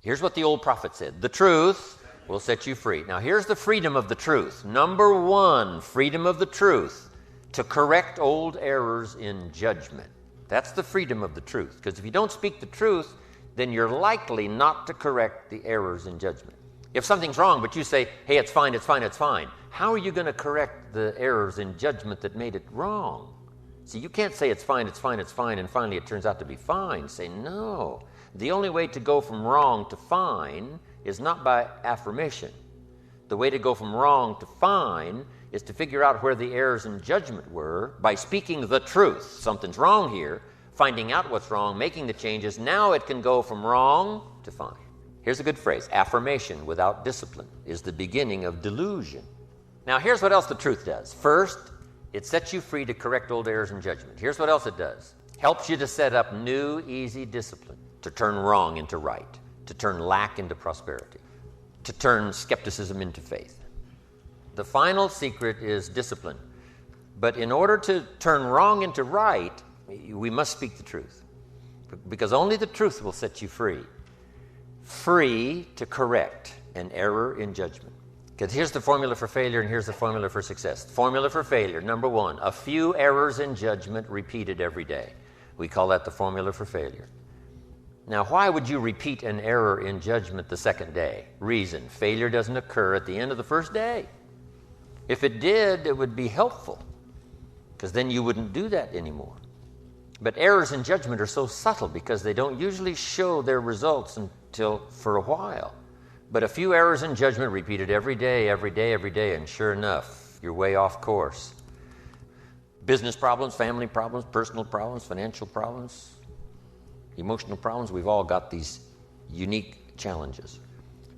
Here's what the old prophet said. The truth will set you free. Now here's the freedom of the truth. Number one, freedom of the truth, to correct old errors in judgment. That's the freedom of the truth. Because if you don't speak the truth, then you're likely not to correct the errors in judgment. If something's wrong, but you say, hey, it's fine, it's fine, it's fine, how are you going to correct the errors in judgment that made it wrong? See, you can't say it's fine, it's fine, it's fine, and finally it turns out to be fine. Say, no. The only way to go from wrong to fine is not by affirmation. The way to go from wrong to fine is to figure out where the errors in judgment were by speaking the truth. Something's wrong here, finding out what's wrong, making the changes. Now it can go from wrong to fine. Here's a good phrase. Affirmation without discipline is the beginning of delusion. Now here's what else the truth does. First, it sets you free to correct old errors in judgment. Here's what else it does. Helps you to set up new, easy discipline, to turn wrong into right, to turn lack into prosperity, to turn skepticism into faith. The final secret is discipline. But in order to turn wrong into right, we must speak the truth. Because only the truth will set you free. Free to correct an error in judgment. Because here's the formula for failure and here's the formula for success. Formula for failure, number one, a few errors in judgment repeated every day. We call that the formula for failure. Now, why would you repeat an error in judgment the second day? Reason, failure doesn't occur at the end of the first day. If it did, it would be helpful, because then you wouldn't do that anymore. But errors in judgment are so subtle because they don't usually show their results until for a while. But a few errors in judgment repeated every day, every day, every day, and sure enough, you're way off course. Business problems, family problems, personal problems, financial problems, emotional problems, we've all got these unique challenges.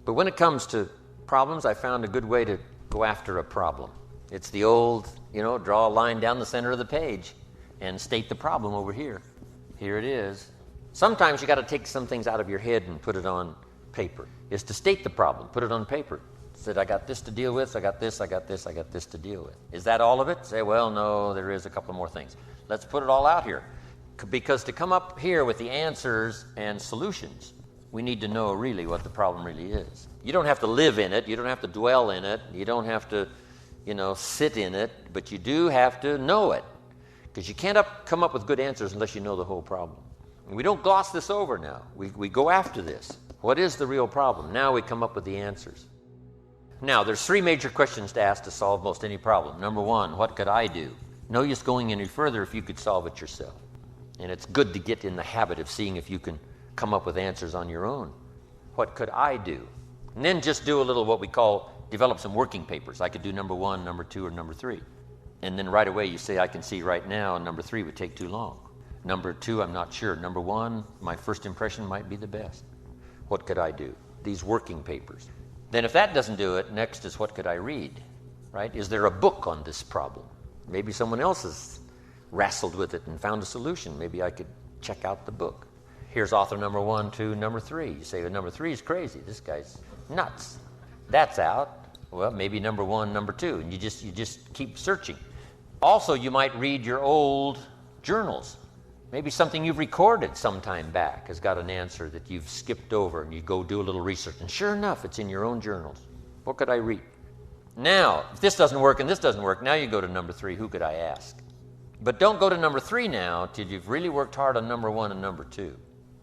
But when it comes to problems, I found a good way to go after a problem. It's the old, draw a line down the center of the page and state the problem over here. Here it is. Sometimes you got to take some things out of your head and put it on paper. Is to state the problem, put it on paper. Said, I got this to deal with, I got this to deal with. Is that all of it? Say, well, no, there is a couple more things. Let's put it all out here. Because to come up here with the answers and solutions, we need to know really what the problem really is. You don't have to live in it, you don't have to dwell in it, you don't have to, sit in it, but you do have to know it. Because you can't come up with good answers unless you know the whole problem. And we don't gloss this over now. We go after this. What is the real problem? Now we come up with the answers. Now, there's three major questions to ask to solve most any problem. Number one, what could I do? No use going any further if you could solve it yourself. And it's good to get in the habit of seeing if you can come up with answers on your own. What could I do? And then just do a little what we call develop some working papers. I could do number one, number two, or number three. And then right away you say, I can see right now, and number three would take too long. Number two, I'm not sure. Number one, my first impression might be the best. What could I do? These working papers. Then if that doesn't do it, next is what could I read, right? Is there a book on this problem? Maybe someone else has wrestled with it and found a solution. Maybe I could check out the book. Here's author number one, two, number three. You say, well, number three is crazy. This guy's nuts. That's out. Well, maybe number one, number two. And you just keep searching. Also, you might read your old journals. Maybe something you've recorded some time back has got an answer that you've skipped over, and you go do a little research. And sure enough, it's in your own journals. What could I read? Now, if this doesn't work and this doesn't work, now you go to number three. Who could I ask? But don't go to number three now till you've really worked hard on number one and number two.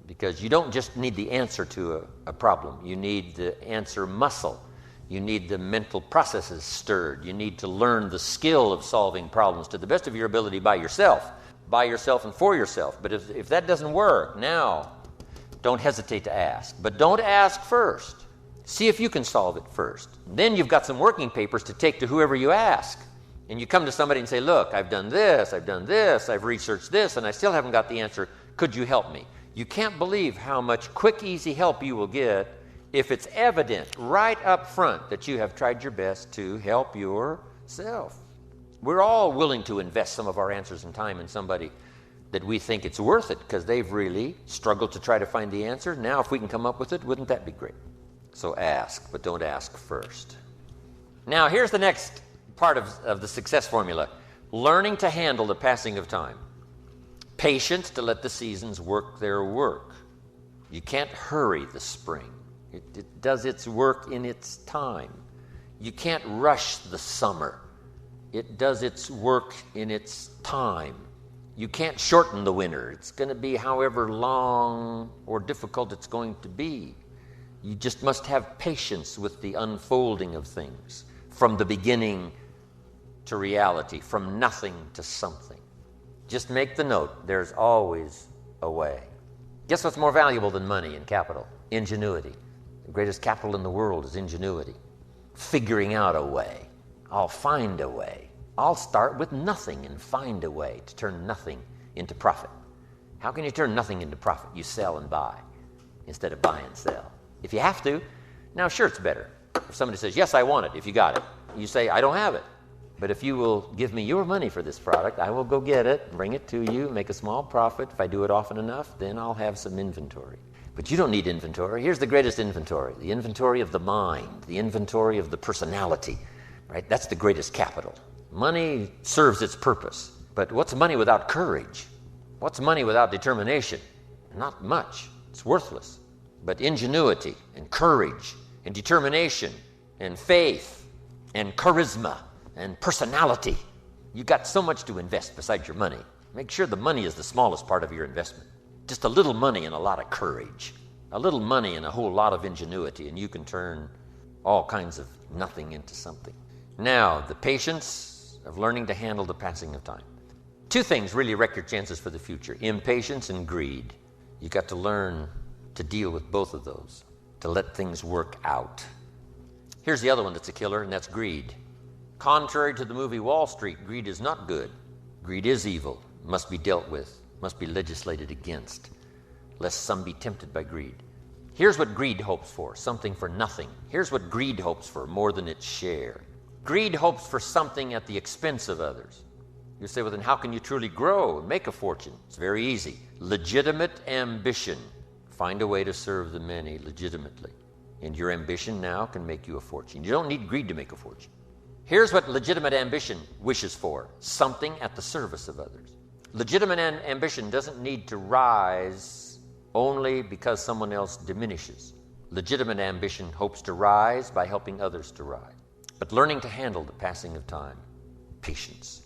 Because you don't just need the answer to a problem. You need the answer muscle. You need the mental processes stirred. You need to learn the skill of solving problems to the best of your ability by yourself and for yourself. But if that doesn't work, now don't hesitate to ask. But don't ask first. See if you can solve it first. Then you've got some working papers to take to whoever you ask. And you come to somebody and say, look, I've done this, I've researched this, and I still haven't got the answer. Could you help me? You can't believe how much quick, easy help you will get if it's evident right up front that you have tried your best to help yourself. We're all willing to invest some of our answers and time in somebody that we think it's worth it because they've really struggled to try to find the answer. Now, if we can come up with it, wouldn't that be great? So ask, but don't ask first. Now, here's the next part of the success formula. Learning to handle the passing of time. Patience to let the seasons work their work. You can't hurry the spring. It does its work in its time. You can't rush the summer. It does its work in its time. You can't shorten the winter. It's going to be however long or difficult it's going to be. You just must have patience with the unfolding of things, from the beginning to reality, from nothing to something. Just make the note, there's always a way. Guess what's more valuable than money and capital? Ingenuity. The greatest capital in the world is ingenuity. Figuring out a way. I'll find a way. I'll start with nothing and find a way to turn nothing into profit. How can you turn nothing into profit? You sell and buy instead of buy and sell. If you have to, now sure, it's better. If somebody says, yes, I want it, if you got it, you say, I don't have it. But if you will give me your money for this product, I will go get it, bring it to you, make a small profit. If I do it often enough, then I'll have some inventory. But you don't need inventory. Here's the greatest inventory, the inventory of the mind, the inventory of the personality, right? That's the greatest capital. Money serves its purpose, but what's money without courage? What's money without determination? Not much. It's worthless. But ingenuity and courage and determination and faith and charisma and personality, you got so much to invest besides your money. Make sure the money is the smallest part of your investment. Just a little money and a lot of courage. A little money and a whole lot of ingenuity, and you can turn all kinds of nothing into something. Now, the patience of learning to handle the passing of time. Two things really wreck your chances for the future: impatience and greed. You got to learn to deal with both of those, to let things work out. Here's the other one that's a killer, and that's greed. Contrary to the movie Wall Street, greed is not good. Greed is evil, must be dealt with, must be legislated against, lest some be tempted by greed. Here's what greed hopes for: something for nothing. Here's what greed hopes for: more than its share. Greed hopes for something at the expense of others. You say, well, then how can you truly grow and make a fortune? It's very easy. Legitimate ambition. Find a way to serve the many legitimately. And your ambition now can make you a fortune. You don't need greed to make a fortune. Here's what legitimate ambition wishes for: something at the service of others. Legitimate ambition doesn't need to rise only because someone else diminishes. Legitimate ambition hopes to rise by helping others to rise. But learning to handle the passing of time, patience.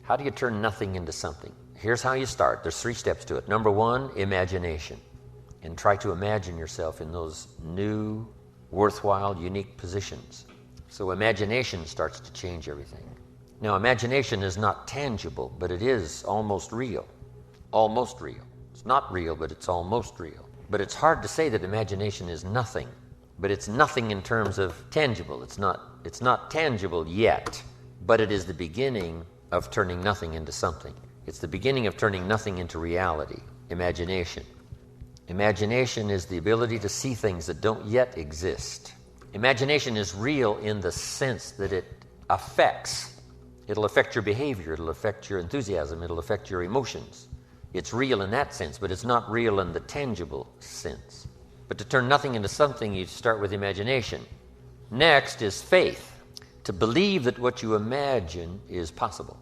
How do you turn nothing into something? Here's how you start. There's 3 steps to it. Number 1, imagination. And try to imagine yourself in those new, worthwhile, unique positions. So imagination starts to change everything. Now, imagination is not tangible, but it is almost real. Almost real. It's not real, but it's almost real. But it's hard to say that imagination is nothing. But it's nothing in terms of tangible. It's not tangible yet, but it is the beginning of turning nothing into something. It's the beginning of turning nothing into reality. Imagination. Imagination is the ability to see things that don't yet exist. Imagination is real in the sense that it affects. It'll affect your behavior. It'll affect your enthusiasm. It'll affect your emotions. It's real in that sense, but it's not real in the tangible sense. But to turn nothing into something, you start with imagination. Next is faith. To believe that what you imagine is possible.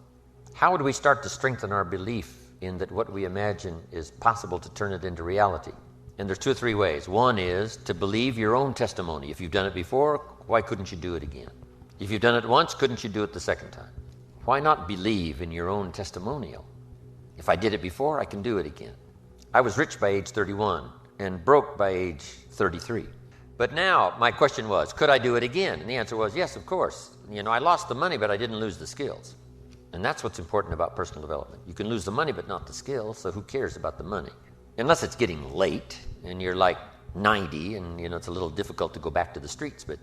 How would we start to strengthen our belief in that what we imagine is possible to turn it into reality? And there's 2 or 3 ways. One is to believe your own testimony. If you've done it before, why couldn't you do it again? If you've done it once, couldn't you do it the second time? Why not believe in your own testimonial? If I did it before, I can do it again. I was rich by age 31 and broke by age 33. But now my question was, could I do it again? And the answer was, yes, of course. I lost the money, but I didn't lose the skills. And that's what's important about personal development. You can lose the money, but not the skills, so who cares about the money? Unless it's getting late and you're like 90 and it's a little difficult to go back to the streets. But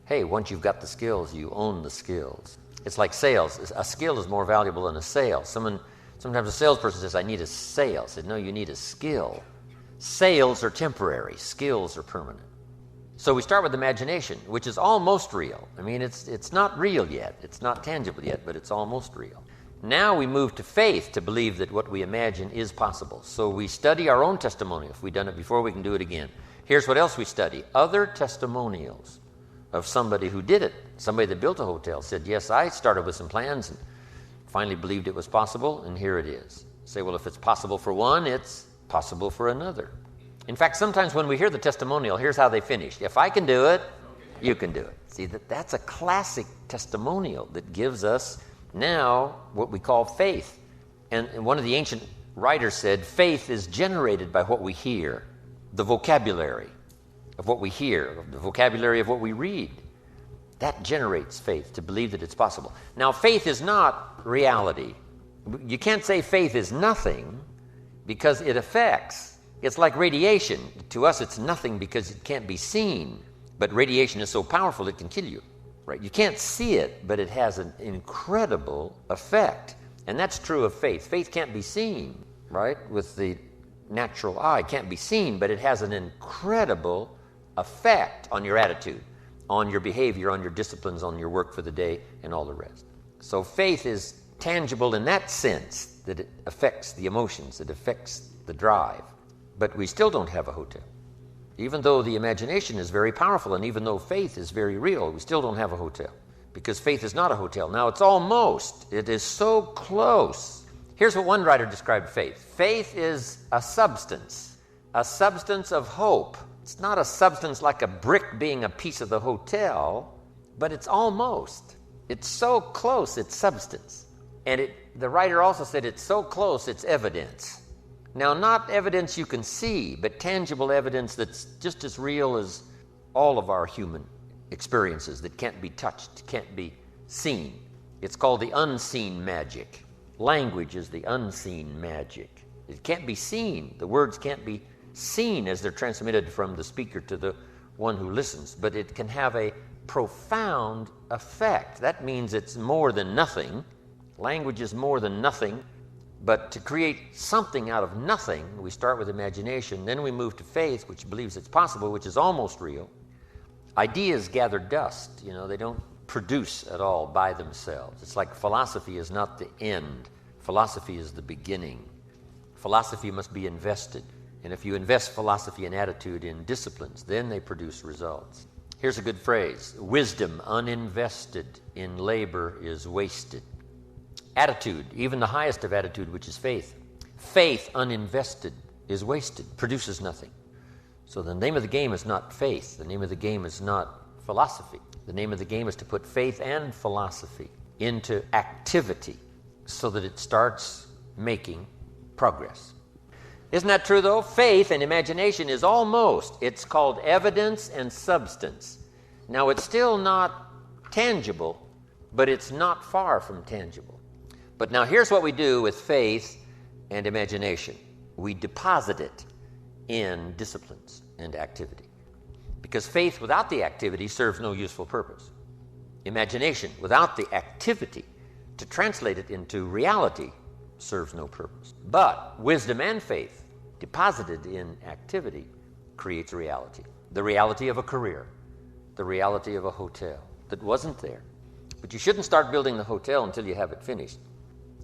hey, once you've got the skills, you own the skills. It's like sales. A skill is more valuable than a sale. Sometimes a salesperson says, I need a sale. I said, no, you need a skill. Sales are temporary. Skills are permanent. So we start with imagination, which is almost real. It's not real yet. It's not tangible yet, but it's almost real. Now we move to faith, to believe that what we imagine is possible. So we study our own testimony. If we've done it before, we can do it again. Here's what else we study: other testimonials of somebody who did it. Somebody that built a hotel said, yes, I started with some plans and finally believed it was possible, and here it is. Say, well, if it's possible for one, it's possible for another. In fact, sometimes when we hear the testimonial, here's how they finish. If I can do it, you can do it. See, that's a classic testimonial that gives us now what we call faith. And one of the ancient writers said, faith is generated by what we hear, the vocabulary of what we hear, the vocabulary of what we read. That generates faith, to believe that it's possible. Now, faith is not reality. You can't say faith is nothing because it affects. It's like radiation. To us, it's nothing because it can't be seen. But radiation is so powerful it can kill you, right? You can't see it, but it has an incredible effect. And that's true of faith. Faith can't be seen, right? With the natural eye, it can't be seen, but it has an incredible effect on your attitude, on your behavior, on your disciplines, on your work for the day, and all the rest. So faith is tangible in that sense, that it affects the emotions, it affects the drive. But we still don't have a hotel. Even though the imagination is very powerful, and even though faith is very real, we still don't have a hotel. Because faith is not a hotel. Now, it's almost. It is so close. Here's what one writer described faith. Faith is a substance of hope. It's not a substance like a brick being a piece of the hotel, but it's almost. It's so close, it's substance. And the writer also said it's so close, it's evidence. Now, not evidence you can see, but tangible evidence that's just as real as all of our human experiences that can't be touched, can't be seen. It's called the unseen magic. Language is the unseen magic. It can't be seen. The words can't be seen as they're transmitted from the speaker to the one who listens, but it can have a profound effect. That means it's more than nothing. Language is more than nothing. But to create something out of nothing, we start with imagination, then we move to faith, which believes it's possible, which is almost real. Ideas gather dust, they don't produce at all by themselves. It's like philosophy is not the end. Philosophy is the beginning. Philosophy must be invested. And if you invest philosophy and attitude in disciplines, then they produce results. Here's a good phrase. Wisdom uninvested in labor is wasted. Attitude, even the highest of attitude, which is faith. Faith uninvested is wasted, produces nothing. So the name of the game is not faith. The name of the game is not philosophy. The name of the game is to put faith and philosophy into activity so that it starts making progress. Isn't that true, though? Faith and imagination is almost. It's called evidence and substance. Now, it's still not tangible, but it's not far from tangible. But now here's what we do with faith and imagination. We deposit it in disciplines and activity. Because faith without the activity serves no useful purpose. Imagination without the activity to translate it into reality serves no purpose. But wisdom and faith deposited in activity creates reality. The reality of a career, the reality of a hotel that wasn't there. But you shouldn't start building the hotel until you have it finished.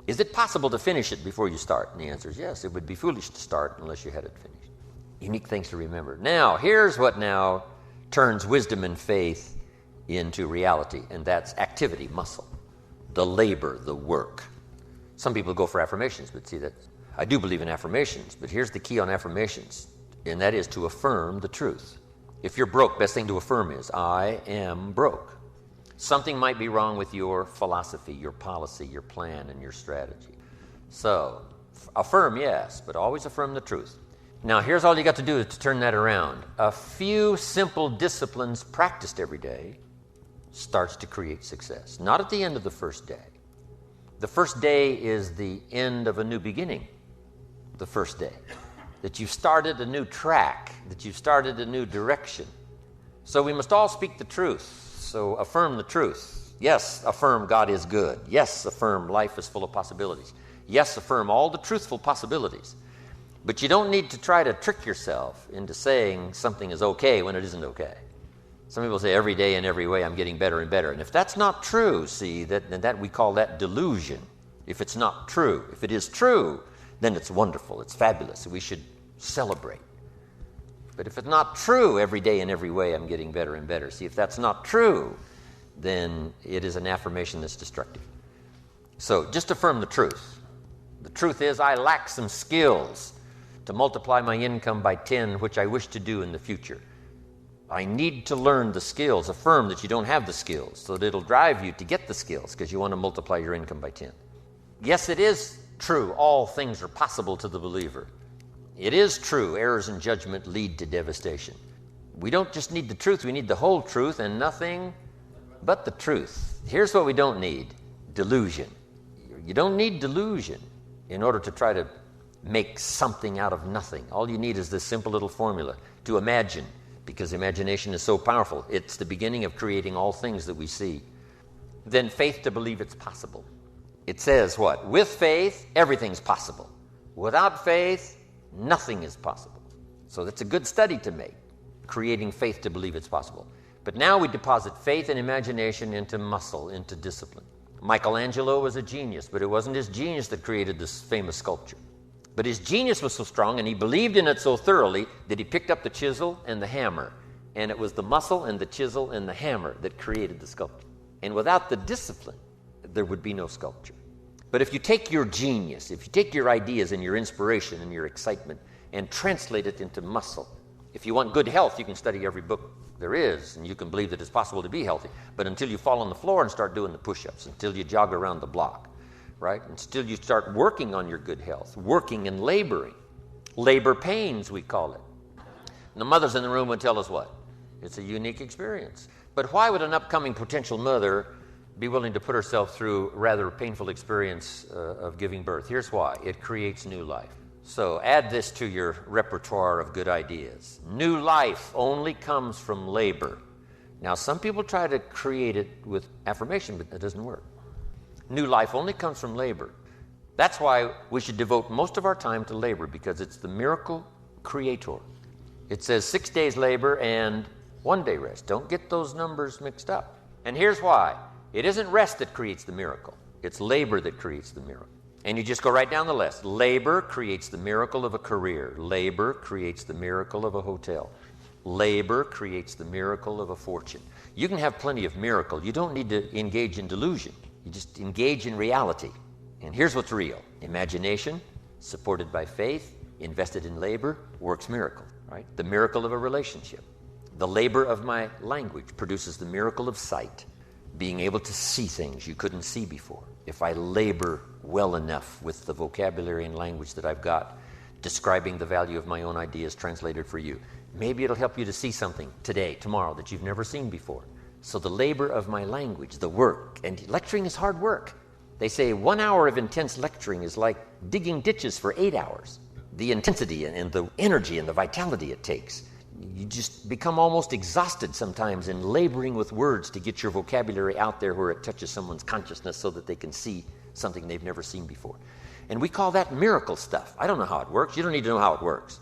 Is it possible to finish it before you start? And the answer is yes. It would be foolish to start unless you had it finished. Unique things to remember. Now, here's what now turns wisdom and faith into reality, and that's activity, muscle, the labor, the work. Some people go for affirmations, but see that I do believe in affirmations, but here's the key on affirmations, and that is to affirm the truth. If you're broke, best thing to affirm is, I am broke. Something might be wrong with your philosophy, your policy, your plan, and your strategy. So, affirm, yes, but always affirm the truth. Now, here's all you got to do to turn that around. A few simple disciplines practiced every day starts to create success. Not at the end of the first day. The first day is the end of a new beginning. The first day. That you've started a new track, that you've started a new direction. So we must all speak the truth. So affirm the truth. Yes, affirm God is good. Yes, affirm life is full of possibilities. Yes, affirm all the truthful possibilities. But you don't need to try to trick yourself into saying something is okay when it isn't okay. Some people say every day in every way I'm getting better and better. And if that's not true, see, that we call that delusion. If it's not true. If it is true, then it's wonderful. It's fabulous. We should celebrate. But if it's not true, every day in every way I'm getting better and better. See, if that's not true, then it is an affirmation that's destructive. So just affirm the truth. The truth is I lack some skills to multiply my income by 10, which I wish to do in the future. I need to learn the skills. Affirm that you don't have the skills, so that it'll drive you to get the skills because you want to multiply your income by 10. Yes, it is true. All things are possible to the believer. It is true. Errors in judgment lead to devastation. We don't just need the truth. We need the whole truth and nothing but the truth. Here's what we don't need: delusion. You don't need delusion in order to try to make something out of nothing. All you need is this simple little formula to imagine, because imagination is so powerful. It's the beginning of creating all things that we see. Then faith to believe it's possible. It says what? With faith, everything's possible. Without faith, nothing is possible. So that's a good study to make, creating faith to believe it's possible. But now we deposit faith and imagination into muscle, into discipline. Michelangelo was a genius, but it wasn't his genius that created this famous sculpture. But his genius was so strong, and he believed in it so thoroughly, that he picked up the chisel and the hammer. And it was the muscle and the chisel and the hammer that created the sculpture. And without the discipline, there would be no sculpture. But if you take your genius, if you take your ideas and your inspiration and your excitement and translate it into muscle, if you want good health, you can study every book there is, and you can believe that it's possible to be healthy. But until you fall on the floor and start doing the push-ups, until you jog around the block, right? Until you start working on your good health, working and laboring. Labor pains, we call it. And the mothers in the room would tell us what? It's a unique experience. But why would an upcoming potential mother be willing to put herself through a rather painful experience of giving birth? Here's why. It creates new life. So add this to your repertoire of good ideas. New life only comes from labor. Now, some people try to create it with affirmation, but that doesn't work. New life only comes from labor. That's why we should devote most of our time to labor, because it's the miracle creator. It says 6 days labor and 1 day rest. Don't get those numbers mixed up. And here's why. It isn't rest that creates the miracle. It's labor that creates the miracle. And you just go right down the list. Labor creates the miracle of a career. Labor creates the miracle of a hotel. Labor creates the miracle of a fortune. You can have plenty of miracle. You don't need to engage in delusion. You just engage in reality. And here's what's real. Imagination, supported by faith, invested in labor, works miracle, right? The miracle of a relationship. The labor of my language produces the miracle of sight, being able to see things you couldn't see before. If I labor well enough with the vocabulary and language that I've got, describing the value of my own ideas translated for you, maybe it'll help you to see something today, tomorrow, that you've never seen before. So the labor of my language, the work, and lecturing is hard work. They say 1 hour of intense lecturing is like digging ditches for 8 hours. The intensity and the energy and the vitality it takes. You just become almost exhausted sometimes in laboring with words to get your vocabulary out there where it touches someone's consciousness so that they can see something they've never seen before. And we call that miracle stuff. I don't know how it works. You don't need to know how it works.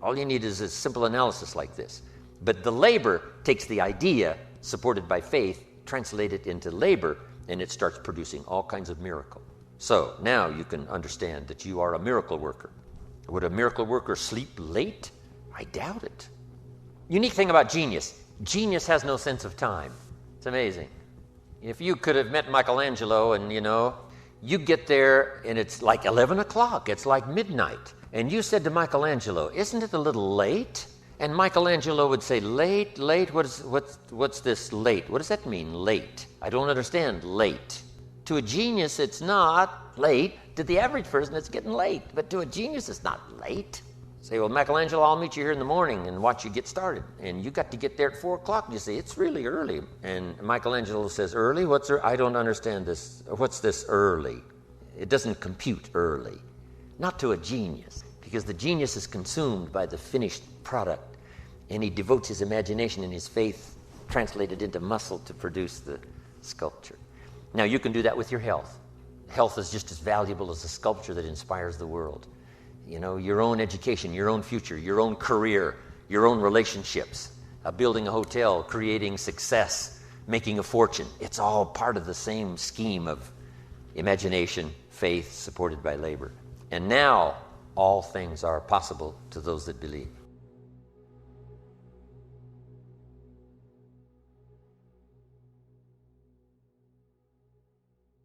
All you need is a simple analysis like this. But the labor takes the idea, supported by faith, translate it into labor, and it starts producing all kinds of miracle. So now you can understand that you are a miracle worker. Would a miracle worker sleep late? I doubt it. Unique thing about genius. Genius has no sense of time. It's amazing. If you could have met Michelangelo and, you get there and it's like 11 o'clock. It's like midnight. And you said to Michelangelo, isn't it a little late? And Michelangelo would say, late? What's this late? What does that mean, late? I don't understand, late. To a genius, it's not late. To the average person, it's getting late. But to a genius, it's not late. Say, well, Michelangelo, I'll meet you here in the morning and watch you get started. And you got to get there at 4 o'clock. You say, it's really early. And Michelangelo says, early? I don't understand this. What's this early? It doesn't compute early. Not to a genius, because the genius is consumed by the finished product. And he devotes his imagination and his faith translated into muscle to produce the sculpture. Now, you can do that with your health. Health is just as valuable as the sculpture that inspires the world. Your own education, your own future, your own career, your own relationships, building a hotel, creating success, making a fortune. It's all part of the same scheme of imagination, faith, supported by labor. And now, all things are possible to those that believe.